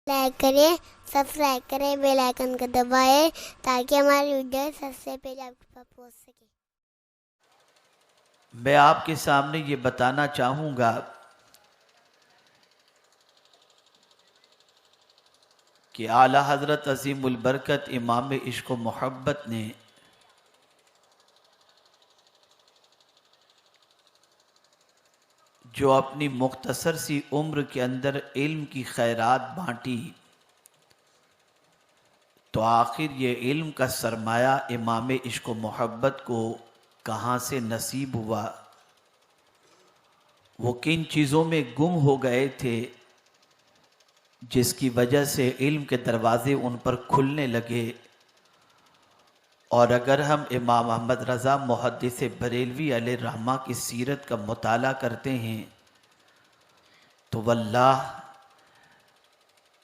Like کریں، subscribe کریں، bell icon کو دبائیں تاکہ ہماری ویڈیو سب سے پہلے آپ کے پاس پہنچ سکے۔ میں آپ کے سامنے یہ بتانا چاہوں گا کہ اعلیٰ حضرت عظیم البرکت امام عشق و محبت نے جو اپنی مختصر سی عمر کے اندر علم کی خیرات بانٹی، تو آخر یہ علم کا سرمایہ امام عشق و محبت کو کہاں سے نصیب ہوا؟ وہ کن چیزوں میں گم ہو گئے تھے جس کی وجہ سے علم کے دروازے ان پر کھلنے لگے؟ اور اگر ہم امام احمد رضا محدث بریلوی علیہ الرحمہ کی سیرت کا مطالعہ کرتے ہیں تو واللہ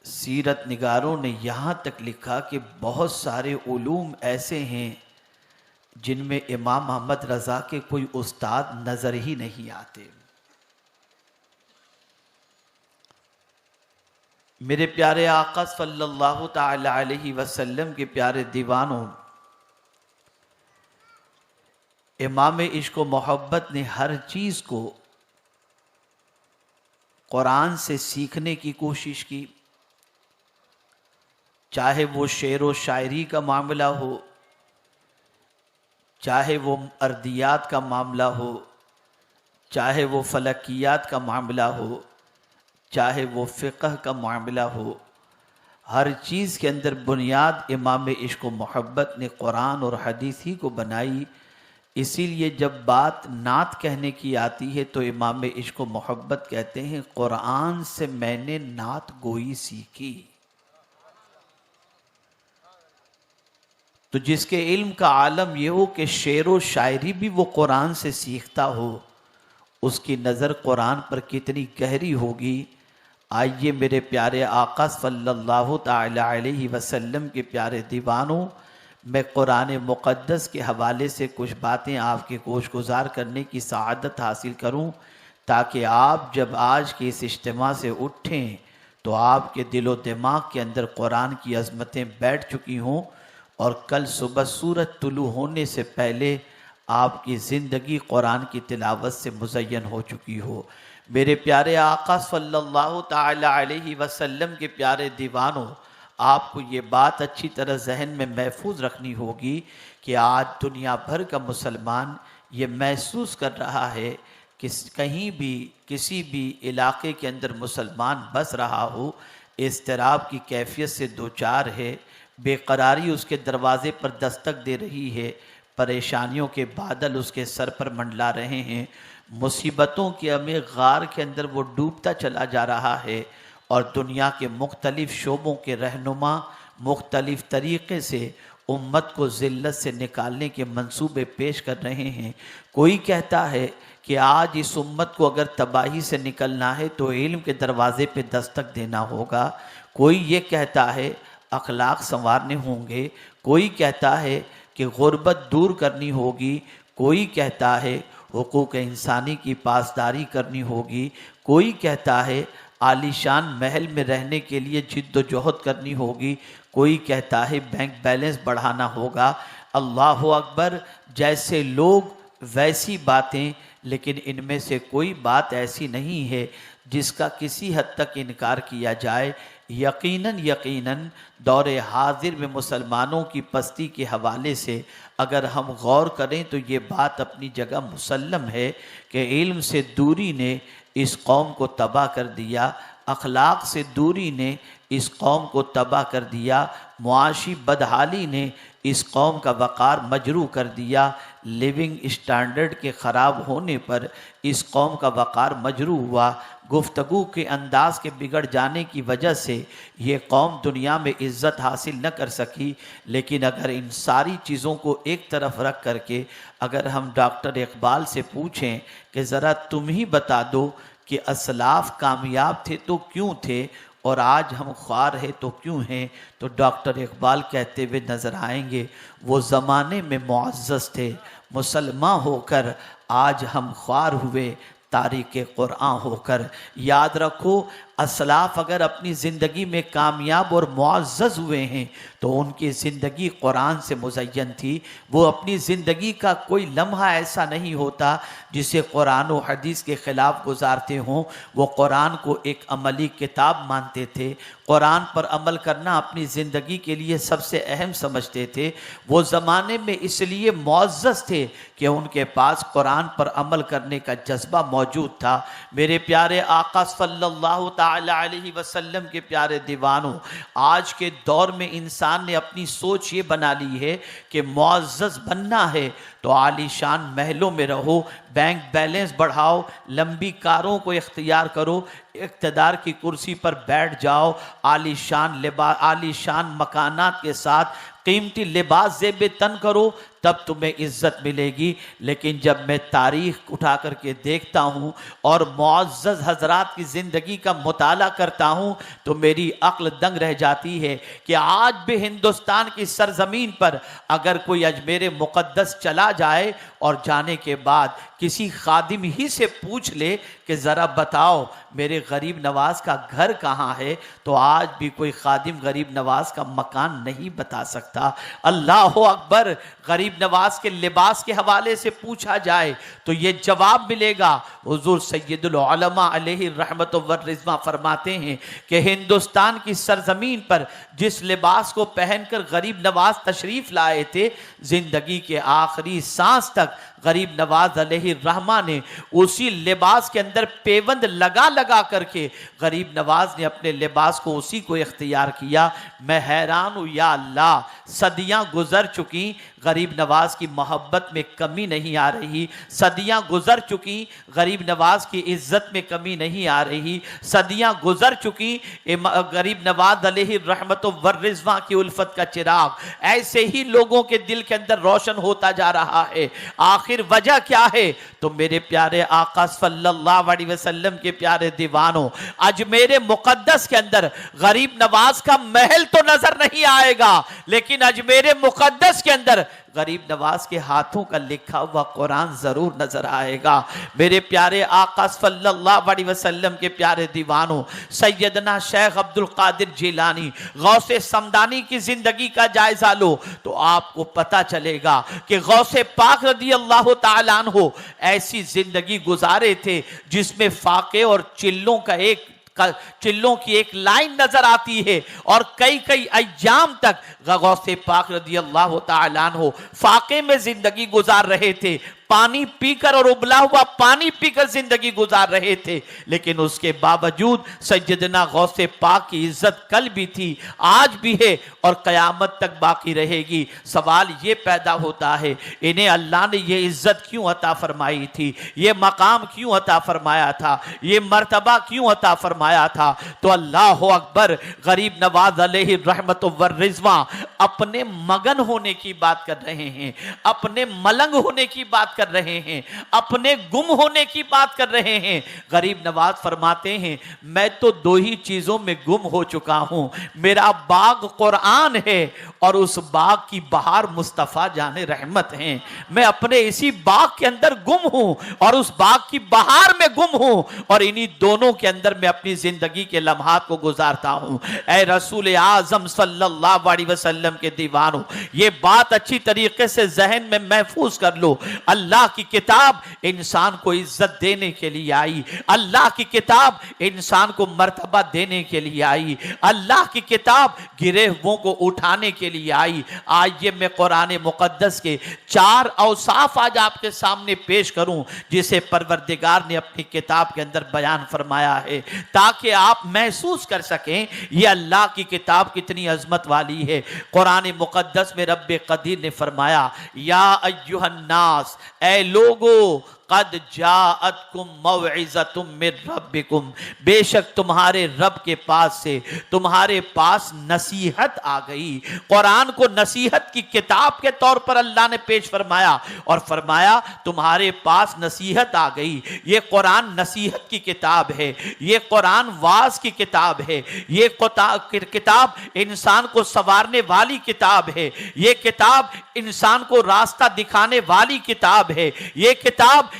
سیرت نگاروں نے یہاں تک لکھا کہ بہت سارے علوم ایسے ہیں جن میں امام احمد رضا کے کوئی استاد نظر ہی نہیں آتے۔ میرے پیارے آقا صلی اللہ تعالی علیہ وسلم کے پیارے دیوانوں، امام عشق و محبت نے ہر چیز کو قرآن سے سیکھنے کی کوشش کی، چاہے وہ شعر و شاعری کا معاملہ ہو، چاہے وہ اردیات کا معاملہ ہو، چاہے وہ فلکیات کا معاملہ ہو، چاہے وہ فقہ کا معاملہ ہو، ہر چیز کے اندر بنیاد امام عشق و محبت نے قرآن اور حدیث ہی کو بنائی۔ اسی لیے جب بات نعت کہنے کی آتی ہے تو امام عشق و محبت کہتے ہیں قرآن سے میں نے نعت گوئی سیکھی۔ تو جس کے علم کا عالم یہ ہو کہ شعر و شاعری بھی وہ قرآن سے سیکھتا ہو، اس کی نظر قرآن پر کتنی گہری ہوگی۔ آئیے میرے پیارے آقا صلی اللہ تعالی علیہ وسلم کے پیارے دیوانوں، میں قرآن مقدس کے حوالے سے کچھ باتیں آپ کے گوش گزار کرنے کی سعادت حاصل کروں، تاکہ آپ جب آج کے اس اجتماع سے اٹھیں تو آپ کے دل و دماغ کے اندر قرآن کی عظمتیں بیٹھ چکی ہوں، اور کل صبح سورج طلوع ہونے سے پہلے آپ کی زندگی قرآن کی تلاوت سے مزین ہو چکی ہو۔ میرے پیارے آقا صلی اللہ تعالی علیہ وسلم کے پیارے دیوانوں، آپ کو یہ بات اچھی طرح ذہن میں محفوظ رکھنی ہوگی کہ آج دنیا بھر کا مسلمان یہ محسوس کر رہا ہے کہ کہیں بھی کسی بھی علاقے کے اندر مسلمان بس رہا ہو، اضطراب کی کیفیت سے دوچار ہے، بے قراری اس کے دروازے پر دستک دے رہی ہے، پریشانیوں کے بادل اس کے سر پر منڈلا رہے ہیں، مصیبتوں کے عمیق غار کے اندر وہ ڈوبتا چلا جا رہا ہے، اور دنیا کے مختلف شعبوں کے رہنما مختلف طریقے سے امت کو ذلت سے نکالنے کے منصوبے پیش کر رہے ہیں۔ کوئی کہتا ہے کہ آج اس امت کو اگر تباہی سے نکلنا ہے تو علم کے دروازے پہ دستک دینا ہوگا، کوئی یہ کہتا ہے اخلاق سنوارنے ہوں گے، کوئی کہتا ہے کہ غربت دور کرنی ہوگی، کوئی کہتا ہے حقوق انسانی کی پاسداری کرنی ہوگی، کوئی کہتا ہے عالی شان محل میں رہنے کے لیے جد و جہد کرنی ہوگی، کوئی کہتا ہے بینک بیلنس بڑھانا ہوگا۔ اللہ اکبر، جیسے لوگ ویسی باتیں، لیکن ان میں سے کوئی بات ایسی نہیں ہے جس کا کسی حد تک انکار کیا جائے۔ یقیناً دور حاضر میں مسلمانوں کی پستی کے حوالے سے اگر ہم غور کریں تو یہ بات اپنی جگہ مسلم ہے کہ علم سے دوری نے اس قوم کو تباہ کر دیا، اخلاق سے دوری نے اس قوم کو تباہ کر دیا، معاشی بدحالی نے اس قوم کا وقار مجروح کر دیا، لیونگ اسٹینڈرڈ کے خراب ہونے پر اس قوم کا وقار مجروح ہوا، گفتگو کے انداز کے بگڑ جانے کی وجہ سے یہ قوم دنیا میں عزت حاصل نہ کر سکی۔ لیکن اگر ان ساری چیزوں کو ایک طرف رکھ کر کے اگر ہم ڈاکٹر اقبال سے پوچھیں کہ ذرا تم ہی بتا دو کہ اسلاف کامیاب تھے تو کیوں تھے اور آج ہم خوار ہیں تو کیوں ہیں، تو ڈاکٹر اقبال کہتے ہوئے نظر آئیں گے وہ زمانے میں معزز تھے، مسلمان ہو کر آج ہم خوار ہوئے تاریخ قرآن ہو کر۔ یاد رکھو اسلاف اگر اپنی زندگی میں کامیاب اور معزز ہوئے ہیں تو ان کی زندگی قرآن سے مزین تھی. وہ اپنی زندگی کا کوئی لمحہ ایسا نہیں ہوتا جسے قرآن و حدیث کے خلاف گزارتے ہوں. وہ قرآن کو ایک عملی کتاب مانتے تھے. قرآن پر عمل کرنا اپنی زندگی کے لیے سب سے اہم سمجھتے تھے. وہ زمانے میں اس لیے معزز تھے کہ ان کے پاس قرآن پر عمل کرنے کا جذبہ موجود تھا. میرے پیارے آقا صلی اللہ تعالی علیہ وسلم کے پیارے دیوانوں، آج کے دور میں انسان نے اپنی سوچ یہ بنا لی ہے کہ معزز بننا ہے تو عالی شان محلوں میں رہو، بینک بیلنس بڑھاؤ، لمبی کاروں کو اختیار کرو، اقتدار کی کرسی پر بیٹھ جاؤ، عالی شان مکانات کے ساتھ قیمتی لباس زیب تن کرو، تب تمہیں عزت ملے گی. لیکن جب میں تاریخ اٹھا کر کے دیکھتا ہوں اور معزز حضرات کی زندگی کا مطالعہ کرتا ہوں تو میری عقل دنگ رہ جاتی ہے کہ آج بھی ہندوستان کی سرزمین پر اگر کوئی اجمیر مقدس چلا جائے اور جانے کے بعد کسی خادم ہی سے پوچھ لے کہ ذرا بتاؤ میرے غریب نواز کا گھر کہاں ہے، تو آج بھی کوئی خادم غریب نواز کا مکان نہیں بتا سکتا. اللہ اکبر. غریب نواز کے لباس کے حوالے سے پوچھا جائے تو یہ جواب ملے گا. حضور سید العلماء علیہ الرحمت والرضوان فرماتے ہیں کہ ہندوستان کی سرزمین پر جس لباس کو پہن کر غریب نواز تشریف لائے تھے، زندگی کے آخری سانس تک غریب نواز علیہ الرحمہ نے اسی لباس کے اندر پیوند لگا کر کے غریب نواز نے اپنے لباس کو اسی کو اختیار کیا. میں حیران ہوں، یا اللہ، صدیاں گزر چکی، غریب نواز کی محبت میں کمی نہیں آ رہی، صدیاں گزر چکی، غریب نواز کی عزت میں کمی نہیں آ رہی، صدیاں گزر چکی، غریب نواز علیہ الرحمت والرضوان کی الفت کا چراغ ایسے ہی لوگوں کے دل کے اندر روشن ہوتا جا رہا ہے. آخر وجہ کیا ہے؟ تو میرے پیارے آقا صلی اللہ علیہ وسلم کے پیارے دیوانوں، اجمیر مقدس کے اندر غریب نواز کا محل تو نظر نہیں آئے گا، لیکن اجمیر مقدس کے اندر غریب نواز کے ہاتھوں کا لکھا ہوا قرآن ضرور نظر آئے گا. میرے پیارے آقا صلی اللہ علیہ وسلم کے پیارے دیوانوں، سیدنا شیخ عبد القادر جیلانی غوث سمدانی کی زندگی کا جائزہ لو تو آپ کو پتہ چلے گا کہ غوث پاک رضی اللہ تعالیٰ عنہ ایسی زندگی گزارے تھے جس میں فاقے اور چلوں کی ایک لائن نظر آتی ہے، اور کئی ایام تک غوث پاک رضی اللہ تعالیٰ عنہ فاقے میں زندگی گزار رہے تھے، پانی پی کر اور ابلا ہوا پانی پی کر زندگی گزار رہے تھے. لیکن اس کے باوجود سیدنا غوث پاک کی عزت کل بھی تھی، آج بھی ہے اور قیامت تک باقی رہے گی. سوال یہ پیدا ہوتا ہے، انہیں اللہ نے یہ عزت کیوں عطا فرمائی تھی، یہ مقام کیوں عطا فرمایا تھا، یہ مرتبہ کیوں عطا فرمایا تھا؟ تو اللہ اکبر. غریب نواز علیہ الرحمت والرضوان اپنے مگن ہونے کی بات کر رہے ہیں، اپنے ملنگ ہونے کی بات کر رہے ہیں، اپنے گم ہونے کی بات کر رہے ہیں. غریب نواز فرماتے ہیں میں تو دو ہی چیزوں میں گم ہو چکا ہوں، میرا باغ قرآن ہے اور اس باغ کی بہار مصطفیٰ جان رحمت ہیں. میں اپنے اسی باغ کے اندر گم ہوں اور اس باغ کی بہار میں گم ہوں، اور انہی دونوں کے اندر میں اپنی زندگی کے لمحات کو گزارتا ہوں. اے رسول اعظم صلی اللہ علیہ وسلم کے دیوانوں، یہ بات اچھی طریقے سے ذہن میں محفوظ کر لو. اللہ کی کتاب انسان کو عزت دینے کے لیے آئی، اللہ کی کتاب انسان کو مرتبہ دینے کے لیے آئی، اللہ کی کتاب گرے ہووں کو اٹھانے کے لیے آئی. آئیے میں قرآن مقدس کے 4 اوصاف آج آپ کے سامنے پیش کروں جسے پروردگار نے اپنی کتاب کے اندر بیان فرمایا ہے، تاکہ آپ محسوس کر سکیں یہ اللہ کی کتاب کتنی عظمت والی ہے. قرآن مقدس میں رب قدیر نے فرمایا یا ایھا الناس، اے لوگو، قد جاءتکم موعظۃ من ربکم، بے شک تمہارے رب کے پاس سے تمہارے پاس نصیحت آ گئی. قرآن کو نصیحت کی کتاب کے طور پر اللہ نے پیش فرمایا اور فرمایا تمہارے پاس نصیحت آ گئی. یہ قرآن نصیحت کی کتاب ہے، یہ قرآن واعظ کی کتاب ہے، یہ کتاب انسان کو سنوارنے والی کتاب ہے، یہ کتاب انسان کو راستہ دکھانے والی کتاب ہے، یہ کتاب